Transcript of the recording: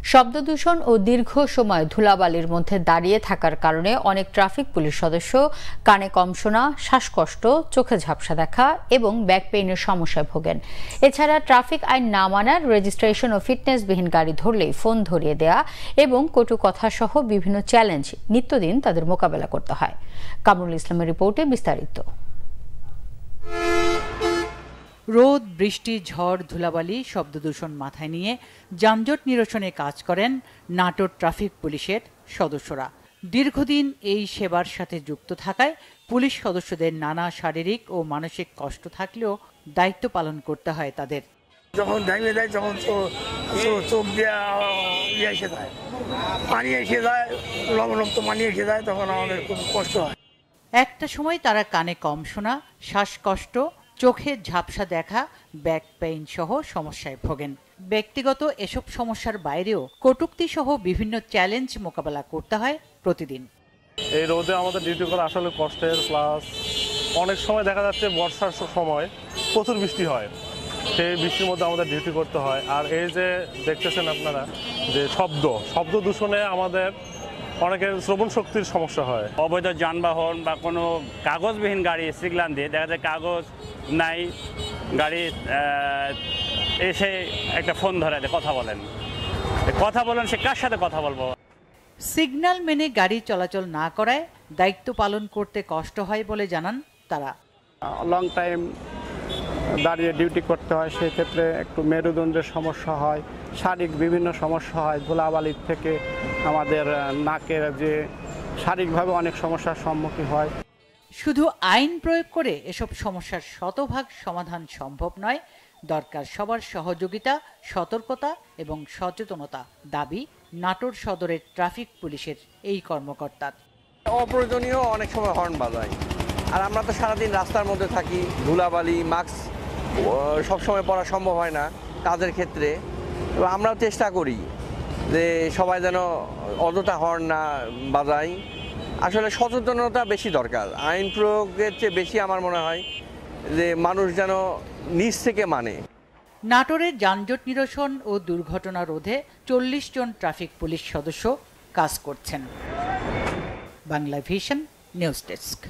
শব্দ দূষণ ও দীর্ঘ সময় ধুলাবালির মধ্যে দাঁড়িয়ে থাকার কারণে অনেক ট্রাফিক পুলিশ সদস্য কানে কম শোনা, শ্বাসকষ্ট, চোখে ঝাপসা দেখা এবং ব্যাক পেইনের সমস্যায় ভোগেন। এছাড়া ট্রাফিক আইন না মানার, রেজিস্ট্রেশন ও ফিটনেসবিহীন গাড়ি ধরলেই ফোন ধরিয়ে দেয়া এবং কটু কথা সহ বিভিন্ন চ্যালেঞ্জ নিত্যদিন তাদের মোকাবেলা করতে হয়। কামরুল ইসলামের রিপোর্টে বিস্তারিত। রোদ, বৃষ্টি, ঝড়, ধুলাবালি, শব্দ দূষণ মাথায় নিয়ে যানজট নিরসনে কাজ করেন নাটোর ট্রাফিক পুলিশের সদস্যরা। দীর্ঘদিন এই সেবার সাথে যুক্ত থাকায় পুলিশ সদস্যদের নানা শারীরিক ও মানসিক কষ্ট থাকলেও দায়িত্ব পালন করতে হয় তাদের। যখন দাঁড়িয়ে দেয় তখন চোখ দিয়ে এসে যায়, পানি এসে যায়, লবণাক্ত পানি এসে যায়, তখন আমাদের খুব কষ্ট হয়। একটা সময় তারা কানে কম শোনা, শ্বাসকষ্ট, চোখে ঝাপসা দেখা, ব্যাক পেইন সহ সমস্যায় ভোগেন। ব্যক্তিগত এসব সমস্যার বাইরেও কটূক্তি সহ বিভিন্ন চ্যালেঞ্জ মোকাবেলা করতে হয় প্রতিদিন। এই রোদে আমাদের ডিউটি করা আসলে কষ্টের, প্লাস অনেক সময় দেখা যাচ্ছে বর্ষার সময় প্রচুর বৃষ্টি হয়, সেই বৃষ্টির মধ্যে আমাদের ডিউটি করতে হয়। আর এই যে দেখতেছেন আপনারা যে শব্দ দূষণে আমাদের অনেকের শ্রবণ শক্তির সমস্যা হয়। অবৈধ যানবাহন বা কোনো কাগজবিহীন গাড়ি সিগনাল দিয়ে দেখা যায় কাগজ নাই, গাড়ি এসে একটা ফোন ধরে দেয়, কথা বলেন, সে কার সাথে কথা বলবো। সিগন্যাল মেনে গাড়ি চলাচল না করায় দায়িত্ব পালন করতে কষ্ট হয় বলে জানান তারা। লং টাইম দাঁড়িয়ে ডিউটি করতে হয়, সেক্ষেত্রে একটু মেরুদণ্ডের সমস্যা হয়, শারীরিক বিভিন্ন সমস্যা হয়, ধুলাবালির থেকে আমাদের নাকের যে শারীরিকভাবে অনেক সমস্যার সম্মুখীন হয়। শুধু আইন প্রয়োগ করে এসব সমস্যার শতভাগ সমাধান সম্ভব নয়, দরকার সবার সহযোগিতা, সতর্কতা এবং সচেতনতা, দাবি নাটোর সদরের ট্রাফিক পুলিশের এই কর্মকর্তার। অপ্রয়োজনীয় অনেক সময় হর্ন বাজায়, আর আমরা তো সারাদিন রাস্তার মধ্যে থাকি, ধুলাবালি, মাস্ক সবসময় পরা সম্ভব হয় না কাজের ক্ষেত্রে। আমরাও চেষ্টা করি যে সবাই যেন অযথা হর্ন না বাজায়। আসলে সচেতনতা বেশি দরকার, আইন প্রয়োগের চেয়ে বেশি আমার মনে হয় যে মানুষ যেন নিজ থেকে মানে। নাটোরের যানজট নিরসন ও দুর্ঘটনা রোধে 40 জন ট্রাফিক পুলিশ সদস্য কাজ করছেন। Bangla vision news desk.